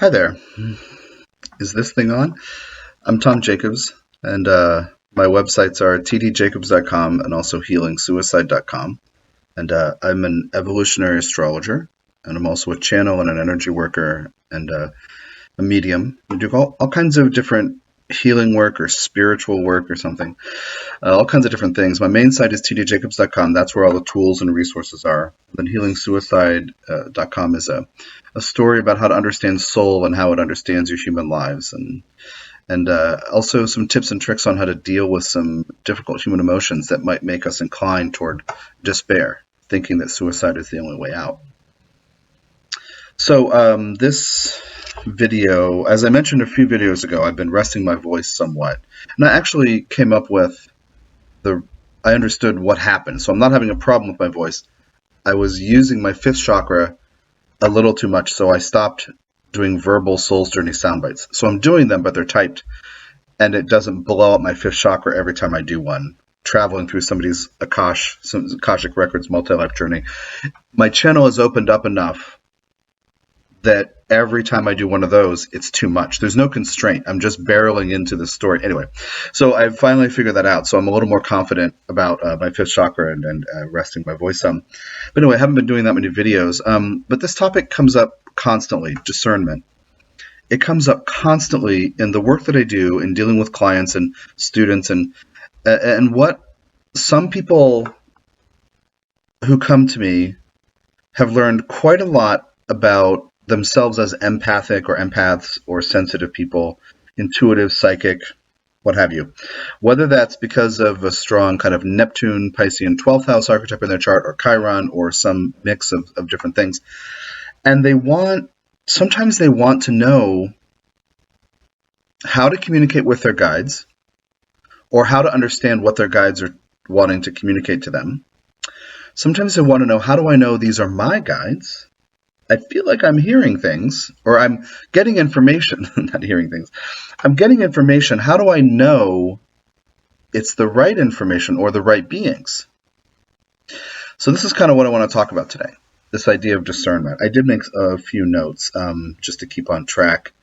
Hi there. Is this thing on? I'm Tom Jacobs, and my websites are tdjacobs.com and also healingsuicide.com. And I'm an evolutionary astrologer, and I'm also a channel and an energy worker and a medium. We do all kinds of different healing work or spiritual work or something, all kinds of different things. My main site is tdjacobs.com. That's where all the tools and resources are. Then healingsuicide.com is a story about how to understand soul and how it understands your human lives, and also some tips and tricks on how to deal with some difficult human emotions that might make us inclined toward despair, thinking that suicide is the only way out. So this video, as I mentioned a few videos ago, I've been resting my voice somewhat, and I actually came up with I understood what happened. So I'm not having a problem with my voice. I was using my fifth chakra a little too much, so I stopped doing verbal Soul's Journey sound bites. So I'm doing them, but they're typed, and it doesn't blow up my fifth chakra every time I do one. Traveling through somebody's Akashic Records multi-life journey, my channel has opened up enough that every time I do one of those, it's too much. There's no constraint. I'm just barreling into the story. Anyway, so I finally figured that out. So I'm a little more confident about my fifth chakra and resting my voice some. But anyway, I haven't been doing that many videos. But this topic comes up constantly, discernment. It comes up constantly in the work that I do in dealing with clients and students, and what some people who come to me have learned quite a lot about themselves as empathic or empaths or sensitive people, intuitive, psychic, what have you. Whether that's because of a strong kind of Neptune, Piscean 12th house archetype in their chart, or Chiron, or some mix of different things. And sometimes they want to know how to communicate with their guides, or how to understand what their guides are wanting to communicate to them. Sometimes they want to know, how do I know these are my guides? I feel like I'm hearing things, or I'm getting information, not hearing things. I'm getting information. How do I know it's the right information or the right beings? So this is kind of what I want to talk about today, this idea of discernment. I did make a few notes just to keep on track,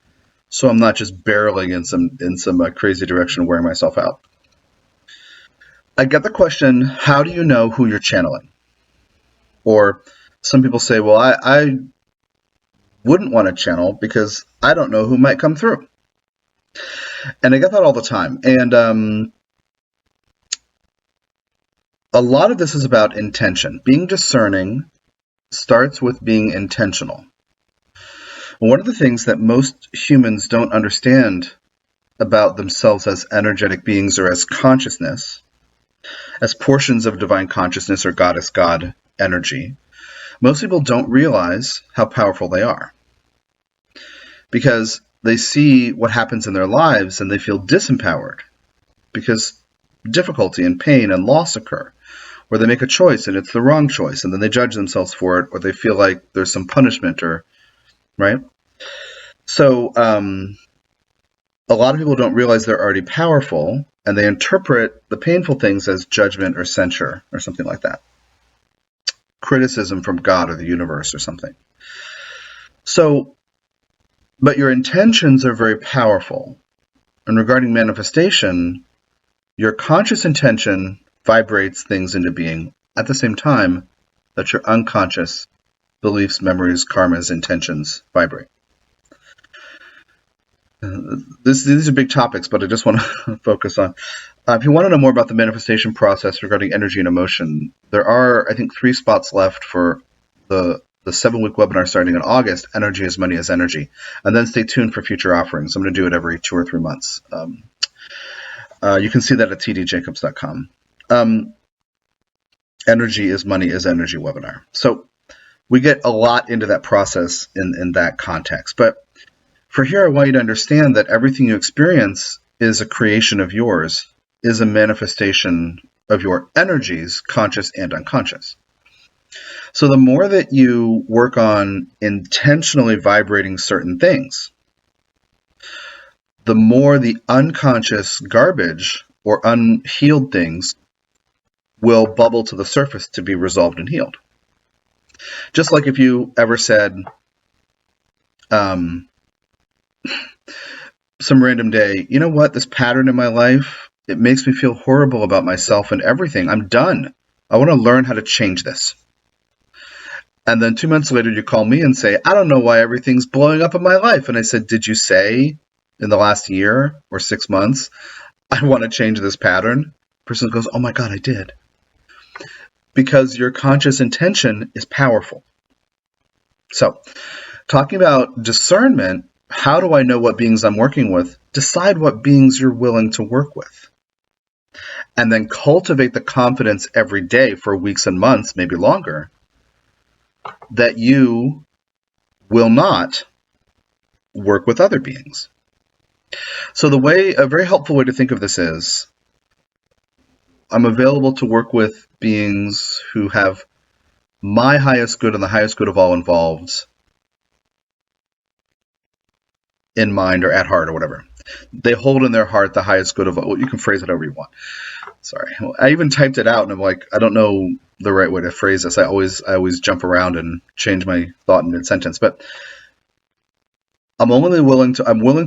so I'm not just barreling in some crazy direction, wearing myself out. I get the question, how do you know who you're channeling? Or some people say, well, I wouldn't want to channel because I don't know who might come through. And I get that all the time. And a lot of this is about intention. Being discerning starts with being intentional. One of the things that most humans don't understand about themselves as energetic beings or as consciousness, as portions of divine consciousness or goddess God energy, most people don't realize how powerful they are, because they see what happens in their lives and they feel disempowered because difficulty and pain and loss occur, or they make a choice and it's the wrong choice and then they judge themselves for it, or they feel like there's some punishment, or right. So a lot of people don't realize they're already powerful, and they interpret the painful things as judgment or censure or something like that. Criticism from God or the universe or something. So, but your intentions are very powerful. And regarding manifestation, your conscious intention vibrates things into being at the same time that your unconscious beliefs, memories, karmas, intentions vibrate. These are big topics, but I just want to focus on. If you want to know more about the manifestation process regarding energy and emotion, there are, I think, 3 spots left for the 7-week webinar starting in August, Energy as Money as Energy. And then stay tuned for future offerings. I'm going to do it every 2 or 3 months. You can see that at tdjacobs.com. Energy is Money is Energy webinar. So we get a lot into that process in that context. But for here, I want you to understand that everything you experience is a creation of yours, is a manifestation of your energies, conscious and unconscious. So the more that you work on intentionally vibrating certain things, the more the unconscious garbage or unhealed things will bubble to the surface to be resolved and healed. Just like if you ever said, some random day, you know what, this pattern in my life, it makes me feel horrible about myself and everything. I'm done. I want to learn how to change this. And then 2 months later, you call me and say, I don't know why everything's blowing up in my life. And I said, did you say in the last year or 6 months, I want to change this pattern? The person goes, oh my God, I did. Because your conscious intention is powerful. So, talking about discernment, how do I know what beings I'm working with? Decide what beings you're willing to work with. And then cultivate the confidence every day for weeks and months, maybe longer, that you will not work with other beings. So a very helpful way to think of this is, I'm available to work with beings who have my highest good and the highest good of all involved in mind or at heart or whatever. They hold in their heart the highest good of all. Well, you can phrase it however you want. Sorry. I even typed it out and I'm like, I don't know the right way to phrase this. I always jump around and change my thought in mid-sentence. But I'm willing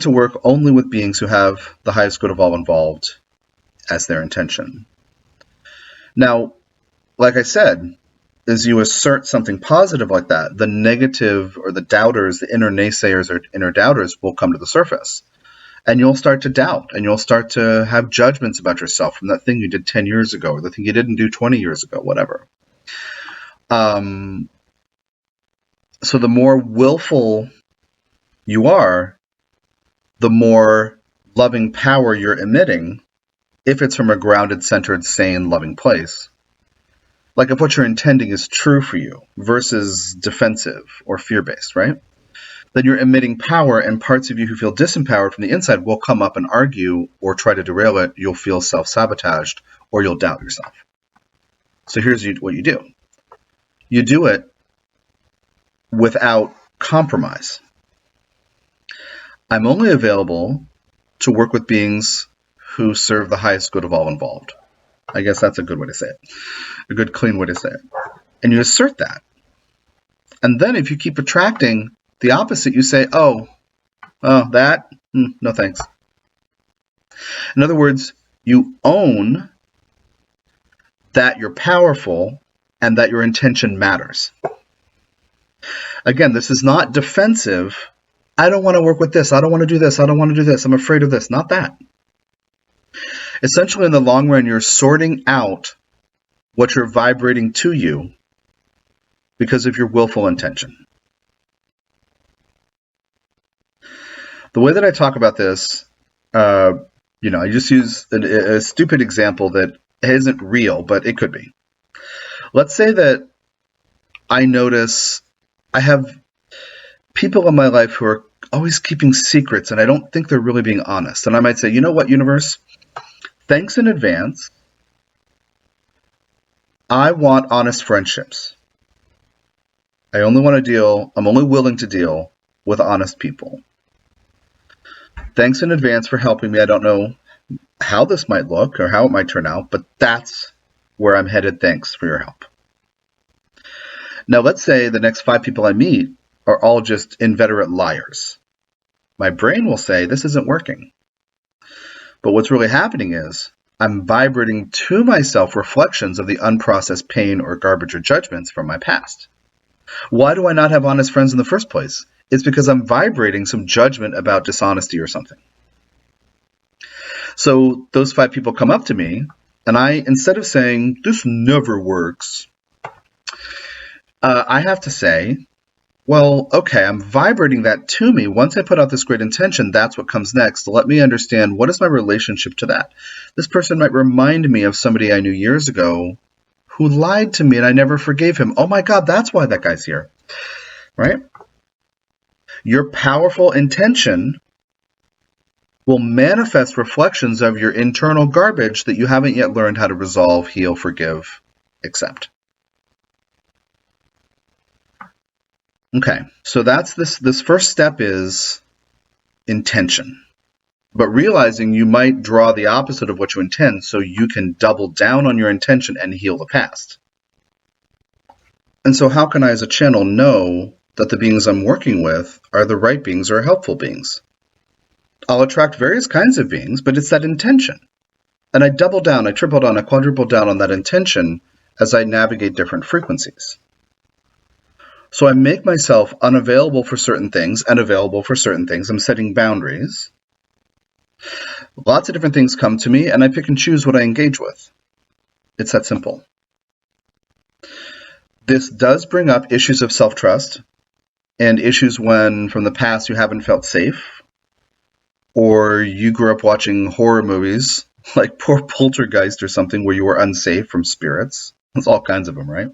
to work only with beings who have the highest good of all involved as their intention. Now, like I said, as you assert something positive like that, the negative or the doubters, the inner naysayers or inner doubters will come to the surface. And you'll start to doubt, and you'll start to have judgments about yourself from that thing you did 10 years ago, or the thing you didn't do 20 years ago, whatever. So the more willful you are, the more loving power you're emitting, if it's from a grounded, centered, sane, loving place. Like if what you're intending is true for you versus defensive or fear-based, right? Then you're emitting power, and parts of you who feel disempowered from the inside will come up and argue or try to derail it. You'll feel self-sabotaged, or you'll doubt yourself. So here's what you do. You do it without compromise. I'm only available to work with beings who serve the highest good of all involved. I guess that's a good way to say it. A good, clean way to say it. And you assert that. And then if you keep attracting the opposite, you say, oh, that? No thanks. In other words, you own that you're powerful and that your intention matters. Again, this is not defensive. I don't want to work with this. I don't want to do this. I don't want to do this. I'm afraid of this. Not that. Essentially, in the long run, you're sorting out what you're vibrating to you because of your willful intention. The way that I talk about this, I just use a stupid example that isn't real, but it could be. Let's say that I notice I have people in my life who are always keeping secrets, and I don't think they're really being honest. And I might say, you know what, universe? Thanks in advance. I want honest friendships. I'm only willing to deal with honest people. Thanks in advance for helping me. I don't know how this might look or how it might turn out, but that's where I'm headed. Thanks for your help. Now, let's say the next 5 people I meet are all just inveterate liars. My brain will say, this isn't working. But what's really happening is I'm vibrating to myself reflections of the unprocessed pain or garbage or judgments from my past. Why do I not have honest friends in the first place? It's because I'm vibrating some judgment about dishonesty or something. So those 5 people come up to me, and instead of saying, this never works, I have to say, well, okay, I'm vibrating that to me. Once I put out this great intention, that's what comes next. Let me understand, what is my relationship to that? This person might remind me of somebody I knew years ago who lied to me and I never forgave him. Oh my God, that's why that guy's here, right? Your powerful intention will manifest reflections of your internal garbage that you haven't yet learned how to resolve, heal, forgive, accept. Okay, so that's this first step is intention. But realizing you might draw the opposite of what you intend so you can double down on your intention and heal the past. And so how can I as a channel know that the beings I'm working with are the right beings or helpful beings? I'll attract various kinds of beings, but it's that intention. And I double down, I triple down, I quadruple down on that intention as I navigate different frequencies. So I make myself unavailable for certain things and available for certain things. I'm setting boundaries. Lots of different things come to me, and I pick and choose what I engage with. It's that simple. This does bring up issues of self-trust and issues when, from the past, you haven't felt safe, or you grew up watching horror movies like poor Poltergeist or something where you were unsafe from spirits. There's all kinds of them, right?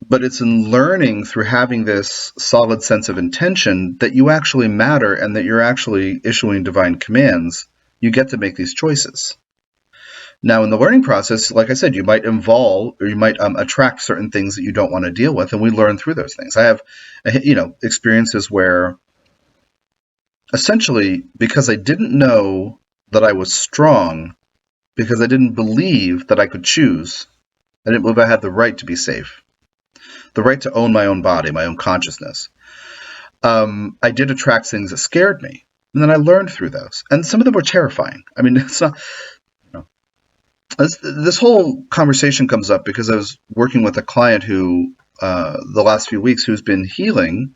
But it's in learning through having this solid sense of intention that you actually matter and that you're actually issuing divine commands. You get to make these choices. Now, in the learning process, like I said, you might involve or you might attract certain things that you don't want to deal with, and we learn through those things. I have, experiences where essentially because I didn't know that I was strong, because I didn't believe that I could choose, I didn't believe I had the right to be safe, the right to own my own body, my own consciousness. I did attract things that scared me, and then I learned through those, and some of them were terrifying. I mean, it's not. This whole conversation comes up because I was working with a client who, the last few weeks, who's been healing,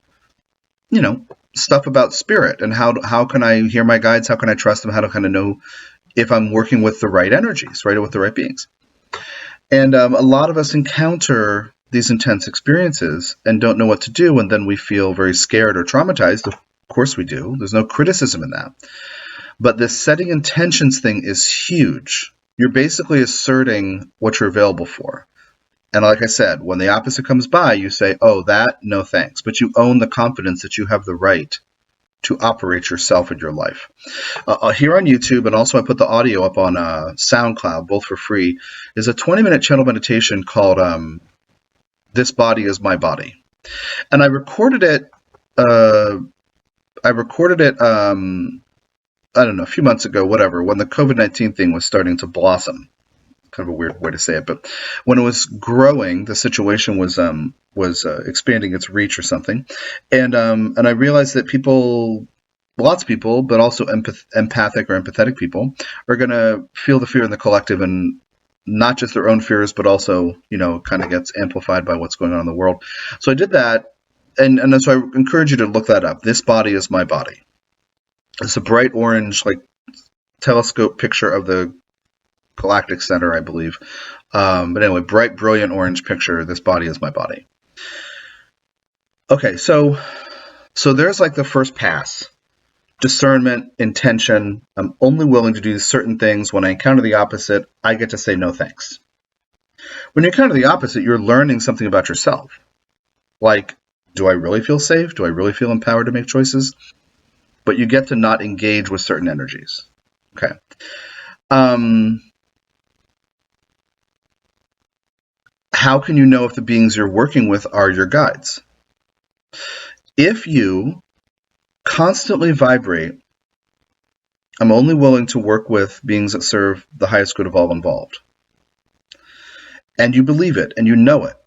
stuff about spirit and how can I hear my guides? How can I trust them? How to kind of know if I'm working with the right energies, right, or with the right beings? And a lot of us encounter these intense experiences and don't know what to do, and then we feel very scared or traumatized. Of course we do. There's no criticism in that. But this setting intentions thing is huge. You're basically asserting what you're available for. And like I said, when the opposite comes by, you say, oh, that, no thanks. But you own the confidence that you have the right to operate yourself in your life. Here on YouTube, and also I put the audio up on SoundCloud, both for free, is a 20-minute channel meditation called This Body is My Body. And I recorded it, I don't know, a few months ago, whatever, when the COVID-19 thing was starting to blossom. Kind of a weird way to say it, but when it was growing, the situation was expanding its reach or something, and I realized that people, lots of people, but also empathic or empathetic people, are going to feel the fear in the collective, and not just their own fears, but also kind of gets amplified by what's going on in the world. So I did that, and so I encourage you to look that up. This Body is My Body. It's a bright orange, like telescope picture of the Galactic Center, I believe. But anyway, bright, brilliant orange picture. This body is my body. Okay, so there's like the first pass. Discernment, intention. I'm only willing to do certain things. When I encounter the opposite, I get to say no thanks. When you encounter the opposite, you're learning something about yourself. Like, do I really feel safe? Do I really feel empowered to make choices? But you get to not engage with certain energies. Okay. How can you know if the beings you're working with are your guides? If you constantly vibrate, I'm only willing to work with beings that serve the highest good of all involved, and you believe it and you know it,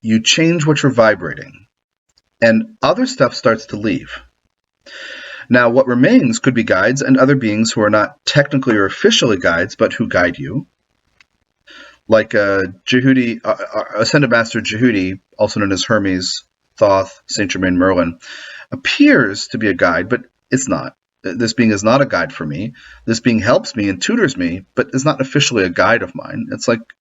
you change what you're vibrating, and other stuff starts to leave. Now, what remains could be guides and other beings who are not technically or officially guides, but who guide you. Like Jehudi, Ascended Master Jehudi, also known as Hermes, Thoth, Saint Germain Merlin, appears to be a guide, but it's not. This being is not a guide for me. This being helps me and tutors me, but is not officially a guide of mine. It's like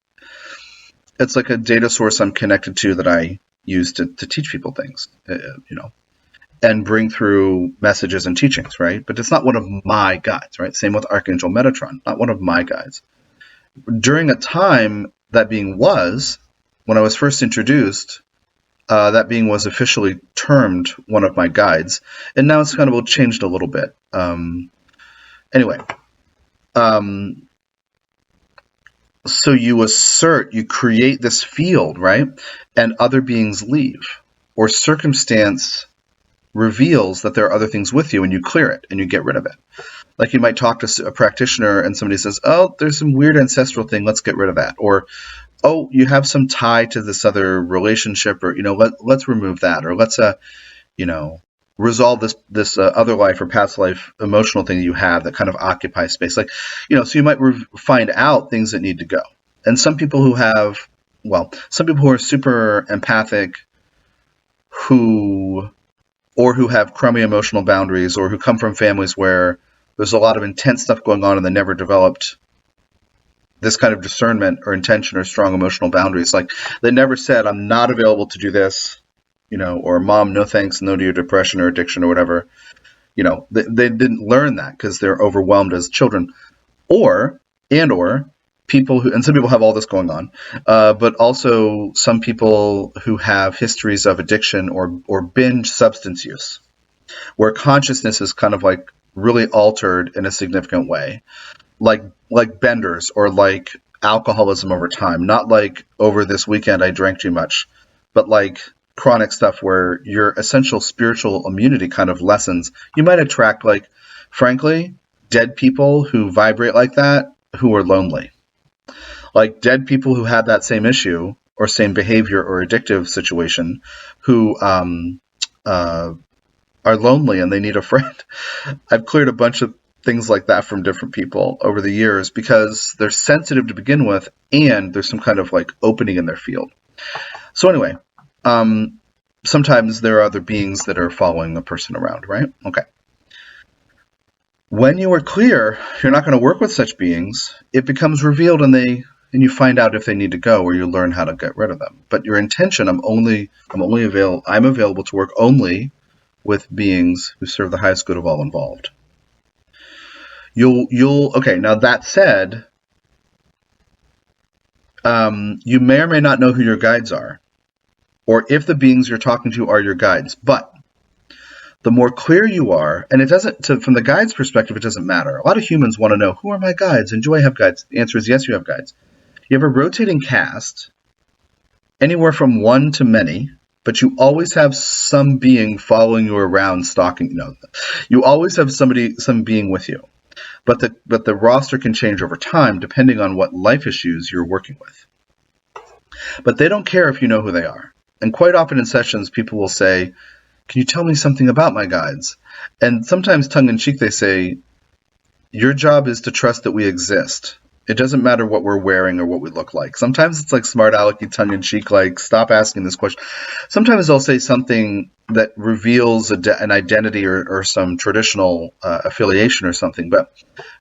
a data source I'm connected to that I use to teach people things, and bring through messages and teachings, right? But it's not one of my guides, right? Same with Archangel Metatron, not one of my guides. During a time that being was, when I was first introduced, that being was officially termed one of my guides, and now it's kind of changed a little bit. So you assert, you create this field, right? And other beings leave, or circumstance reveals that there are other things with you, and you clear it and you get rid of it. Like you might talk to a practitioner and somebody says, oh, there's some weird ancestral thing, let's get rid of that. Or, oh, you have some tie to this other relationship, or, let's remove that. Or let's, resolve this other life or past life emotional thing you have that kind of occupies space. Like, so you might find out things that need to go. And some people who are super empathic, who have crummy emotional boundaries, or who come from families where there's a lot of intense stuff going on and they never developed this kind of discernment or intention or strong emotional boundaries. Like, they never said, I'm not available to do this, or mom, no thanks, no to your depression or addiction or whatever. They didn't learn that because they're overwhelmed as children. Or people and some people have all this going on, but also some people who have histories of addiction or binge substance use, where consciousness is kind of like really altered in a significant way, like benders, or like alcoholism over time. Not like over this weekend I drank too much, but like chronic stuff where your essential spiritual immunity kind of lessens. You might attract, like, frankly, dead people who vibrate like that, who are lonely. Like dead people who had that same issue or same behavior or addictive situation, who are lonely and they need a friend. I've cleared a bunch of things like that from different people over the years because they're sensitive to begin with, and there's some kind of like opening in their field. So anyway, sometimes there are other beings that are following a person around, right? Okay. When you are clear you're not going to work with such beings, it becomes revealed, and you find out if they need to go, or you learn how to get rid of them. But your intention, I'm available to work only with beings who serve the highest good of all involved. Okay, now that said, you may or may not know who your guides are, or if the beings you're talking to are your guides. But the more clear you are, and from the guide's perspective, it doesn't matter. A lot of humans want to know, who are my guides, and do I have guides? The answer is yes, you have guides. You have a rotating cast, anywhere from one to many, but you always have some being following you around, stalking. You always have some being with you. But the roster can change over time depending on what life issues you're working with. But they don't care if you know who they are. And quite often in sessions, people will say, can you tell me something about my guides? And sometimes tongue-in-cheek they say, your job is to trust that we exist. It doesn't matter what we're wearing or what we look like. Sometimes it's like smart alecky tongue-in-cheek, like, stop asking this question. Sometimes they'll say something that reveals an identity or some traditional affiliation or something,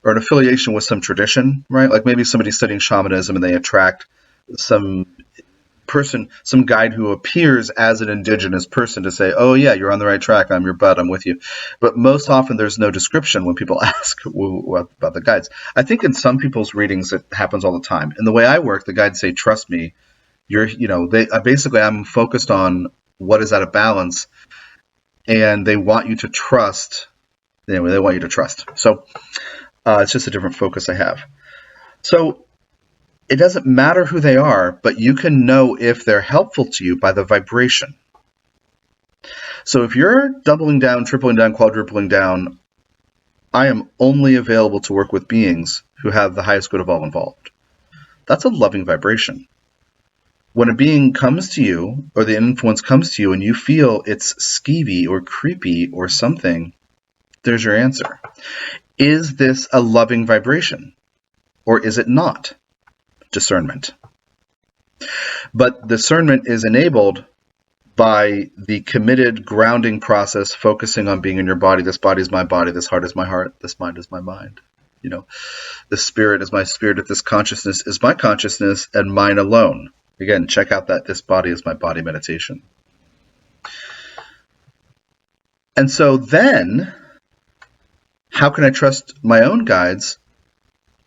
or an affiliation with some tradition, right? Like maybe somebody's studying shamanism and they attract some guide who appears as an indigenous person to say, oh yeah, you're on the right track, I'm your bud, I'm with you. But most often there's no description when people ask about the guides. I think in some people's readings it happens all the time. In the way I work, the guides say, trust me, I'm focused on what is out of balance, and they want you to trust. Anyway, they want you to trust. So it's just a different focus I have. So it doesn't matter who they are, but you can know if they're helpful to you by the vibration. So if you're doubling down, tripling down, quadrupling down, I am only available to work with beings who have the highest good of all involved. That's a loving vibration. When a being comes to you, or the influence comes to you, and you feel it's skeevy or creepy or something, there's your answer. Is this a loving vibration, or is it not? Discernment. But discernment is enabled by the committed grounding process, focusing on being in your body. This body is my body, this heart is my heart, this mind is my mind. This spirit is my spirit, this consciousness is my consciousness and mine alone. Again, check out that this body is my body meditation. And so then, how can I trust my own guides?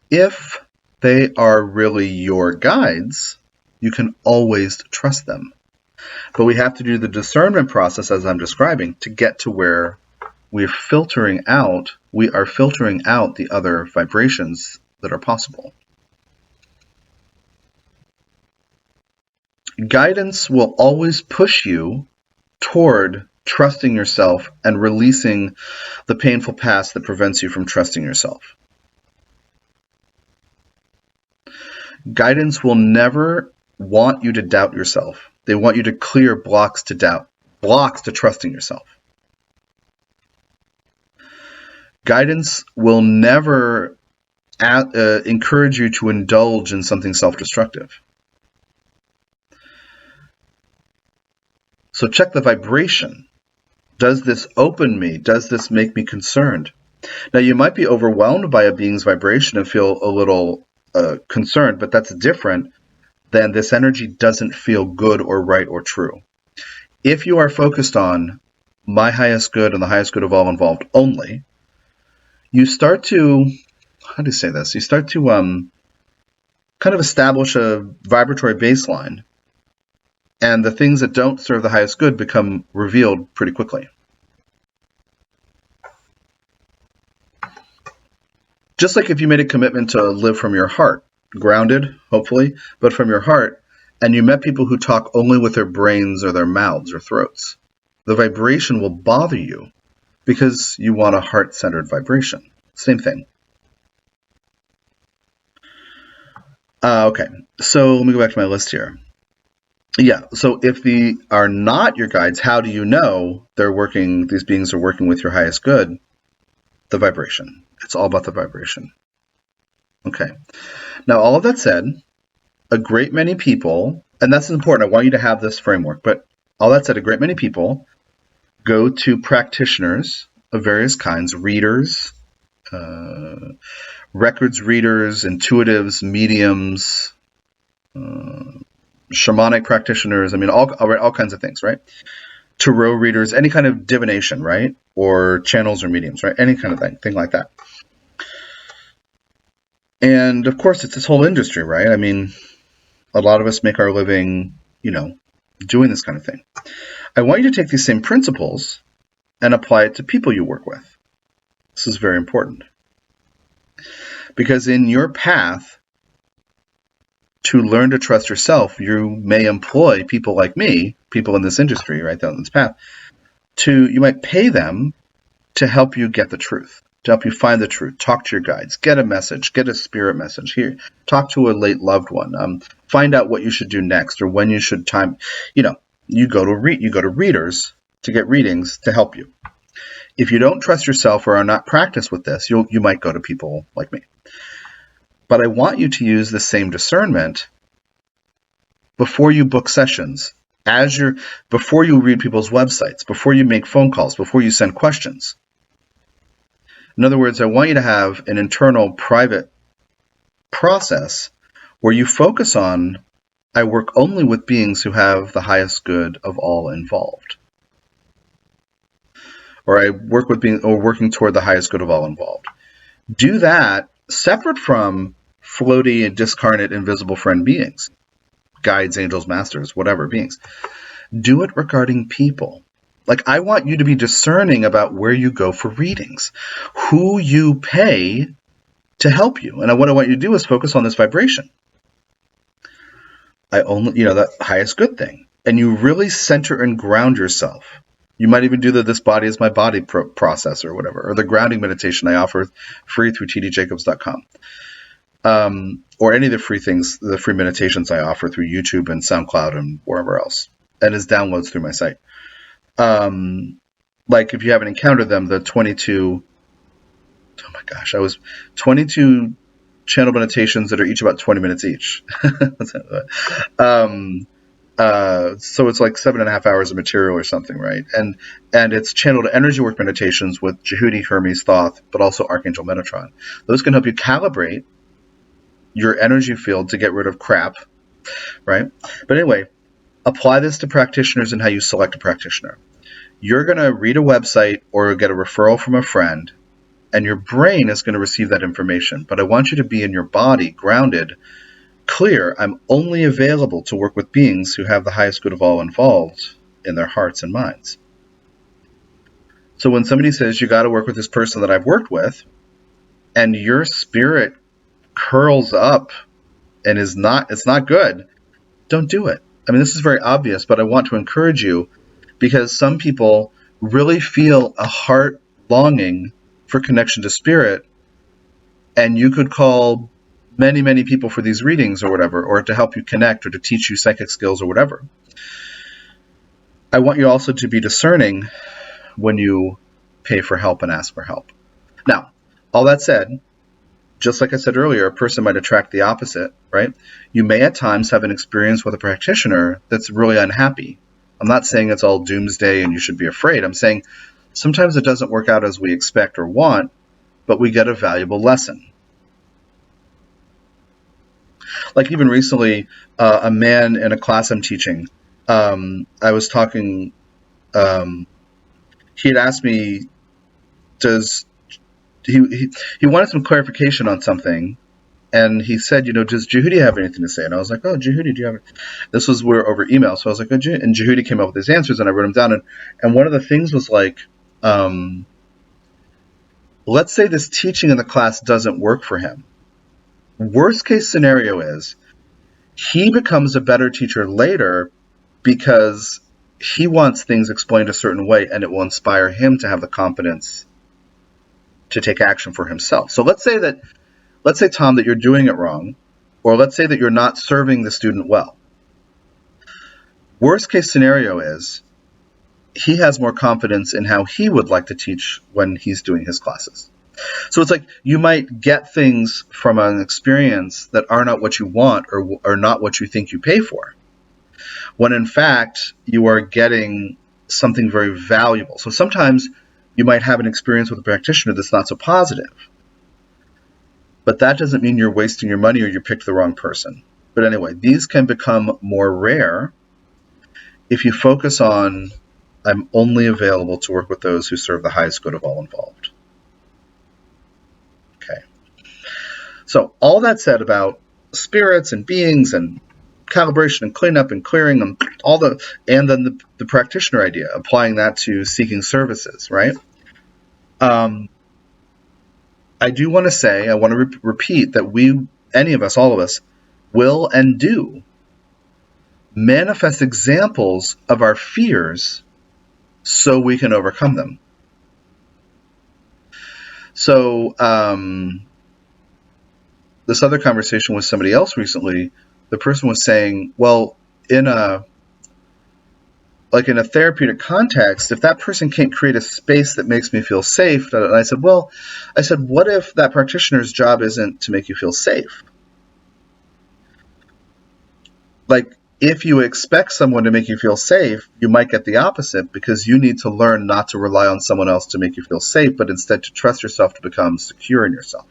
If they are really your guides, you can always trust them. But we have to do the discernment process, as I'm describing, to get to where we are filtering out the other vibrations that are possible. Guidance will always push you toward trusting yourself and releasing the painful past that prevents you from trusting yourself. Guidance will never want you to doubt yourself. They want you to clear blocks to doubt, blocks to trusting yourself. Guidance will never encourage you to indulge in something self-destructive. So check the vibration. Does this open me? Does this make me concerned? Now, you might be overwhelmed by a being's vibration and feel a little concerned, but that's different than this energy doesn't feel good or right or true. If you are focused on my highest good and the highest good of all involved only, you start to, how do you say this? You start to kind of establish a vibratory baseline, and the things that don't serve the highest good become revealed pretty quickly. Just like if you made a commitment to live from your heart, grounded, hopefully, but from your heart, and you met people who talk only with their brains or their mouths or throats, the vibration will bother you because you want a heart-centered vibration. Same thing. Okay, so let me go back to my list here. Yeah, so if they are not your guides, how do you know these beings are working with your highest good? The vibration. It's all about the vibration. Okay. Now, all of that said, a great many people, and that's important, I want you to have this framework, but all that said, a great many people go to practitioners of various kinds, readers, records readers, intuitives, mediums, shamanic practitioners, I mean, all kinds of things, right? Tarot readers, any kind of divination, right? Or channels or mediums, right? Any kind of thing like that. And of course, it's this whole industry, right? I mean, a lot of us make our living, doing this kind of thing. I want you to take these same principles and apply it to people you work with. This is very important. Because in your path to learn to trust yourself, you may employ people like me, people in this industry, right, down this path, you might pay them to help you get the truth, to help you find the truth, talk to your guides, get a message, get a spirit message here, talk to a late loved one, find out what you should do next or when you should you go to readers to get readings to help you. If you don't trust yourself or are not practiced with this, you might go to people like me. But I want you to use the same discernment before you book sessions, before you read people's websites, before you make phone calls, before you send questions. In other words, I want you to have an internal private process where you focus on, I work only with beings who have the highest good of all involved. Or I work with working toward the highest good of all involved. Do that separate from floaty and discarnate invisible friend beings, guides, angels, masters, whatever beings. Do it regarding people. Like, I want you to be discerning about where you go for readings, who you pay to help you. And what I want you to do is focus on this vibration. The highest good thing. And you really center and ground yourself. You might even do this body is my body process or whatever, or the grounding meditation I offer free through tdjacobs.com. Or any of the free things, the free meditations I offer through YouTube and SoundCloud and wherever else, and as downloads through my site. Like if you haven't encountered them, the 22 channel meditations that are each about 20 minutes each. So it's like 7.5 hours of material or something, right? And it's channeled energy work meditations with Jehudi, Hermes, Thoth, but also Archangel Metatron. Those can help you calibrate your energy field to get rid of crap, right? But anyway, apply this to practitioners and how you select a practitioner. You're going to read a website or get a referral from a friend, and your brain is going to receive that information. But I want you to be in your body, grounded, clear. I'm only available to work with beings who have the highest good of all involved in their hearts and minds. So when somebody says you got to work with this person that I've worked with, and your spirit curls up and it's not good, don't do it. I mean, this is very obvious, but I want to encourage you because some people really feel a heart longing for connection to spirit, and you could call many, many people for these readings or whatever, or to help you connect or to teach you psychic skills or whatever. I want you also to be discerning when you pay for help and ask for help. Now, all that said, just like I said earlier, a person might attract the opposite, right? You may at times have an experience with a practitioner that's really unhappy. I'm not saying it's all doomsday and you should be afraid. I'm saying sometimes it doesn't work out as we expect or want, but we get a valuable lesson. Like even recently, a man in a class I'm teaching, I was talking, he had asked me, he wanted some clarification on something, and he said, does Jehudi have anything to say? And I was like, oh, Jehudi, do you have it? This was over email, so I was like, oh, and Jehudi came up with his answers, and I wrote them down, and one of the things was like, let's say this teaching in the class doesn't work for him. Worst case scenario is he becomes a better teacher later because he wants things explained a certain way, and it will inspire him to have the confidence to take action for himself. So let's say, Tom, that you're doing it wrong, or let's say that you're not serving the student well. Worst case scenario is he has more confidence in how he would like to teach when he's doing his classes. So it's like you might get things from an experience that are not what you want or are not what you think you pay for, when in fact you are getting something very valuable. So sometimes you might have an experience with a practitioner that's not so positive, but that doesn't mean you're wasting your money or you picked the wrong person. But anyway, these can become more rare if you focus on, I'm only available to work with those who serve the highest good of all involved. Okay. So all that said about spirits and beings and calibration and cleanup and clearing and and then the practitioner idea, applying that to seeking services, right? I do want to say, I want to repeat that we, any of us, all of us, will and do manifest examples of our fears so we can overcome them. So this other conversation with somebody else recently, the person was saying, well, in a therapeutic context, if that person can't create a space that makes me feel safe, and I said, what if that practitioner's job isn't to make you feel safe? Like, if you expect someone to make you feel safe, you might get the opposite, because you need to learn not to rely on someone else to make you feel safe, but instead to trust yourself to become secure in yourself.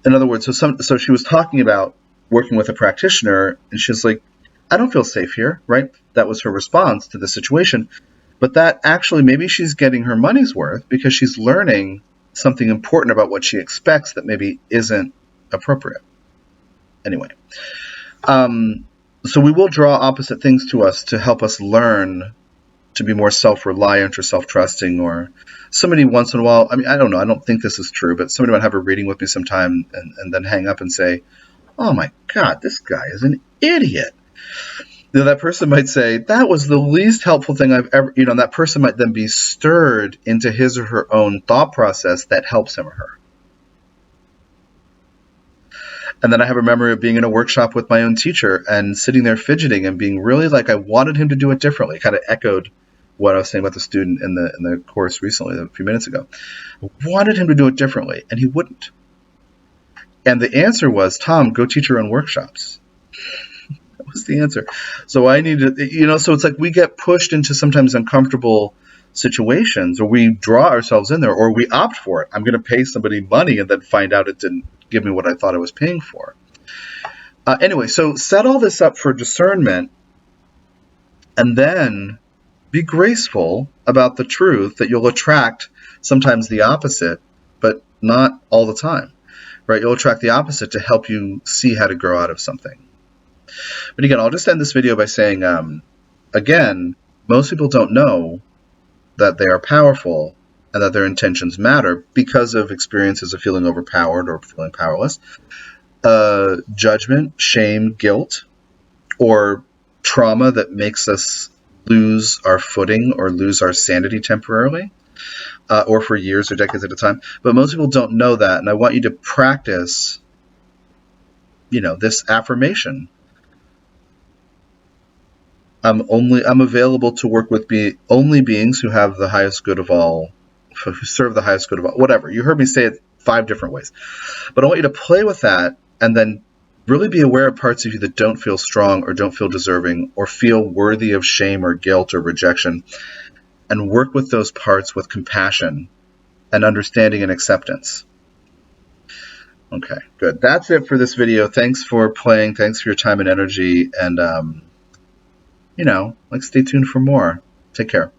In other words, so she was talking about working with a practitioner, and she's like, I don't feel safe here, right? That was her response to the situation. But that actually, maybe she's getting her money's worth because she's learning something important about what she expects that maybe isn't appropriate. Anyway, so we will draw opposite things to us to help us learn to be more self-reliant or self-trusting, or somebody once in a while, I mean, I don't know, I don't think this is true, but somebody might have a reading with me sometime and then hang up and say, oh my God, this guy is an idiot. That person might say, that was the least helpful thing I've ever, and that person might then be stirred into his or her own thought process that helps him or her. And then I have a memory of being in a workshop with my own teacher and sitting there fidgeting and being really like I wanted him to do it differently. It kind of echoed what I was saying about the student in the course recently, a few minutes ago. I wanted him to do it differently, and he wouldn't. And the answer was, Tom, go teach your own workshops. That was the answer. So I needed, so it's like we get pushed into sometimes uncomfortable situations, or we draw ourselves in there, or we opt for it. I'm going to pay somebody money and then find out it didn't give me what I thought I was paying for. Anyway, so set all this up for discernment, and then be graceful about the truth that you'll attract sometimes the opposite, but not all the time, right? You'll attract the opposite to help you see how to grow out of something. But again, I'll just end this video by saying, again, most people don't know that they are powerful and that their intentions matter because of experiences of feeling overpowered or feeling powerless, judgment, shame, guilt, or trauma that makes us lose our footing or lose our sanity temporarily, or for years or decades at a time. But most people don't know that, and I want you to practice, this affirmation. I'm available to work with only beings who have the highest good of all who serve the highest good of all, whatever. You heard me say it 5 different ways. But I want you to play with that and then really be aware of parts of you that don't feel strong or don't feel deserving or feel worthy of shame or guilt or rejection, and work with those parts with compassion and understanding and acceptance. Okay, good. That's it for this video. Thanks for playing. Thanks for your time and energy. And, stay tuned for more. Take care.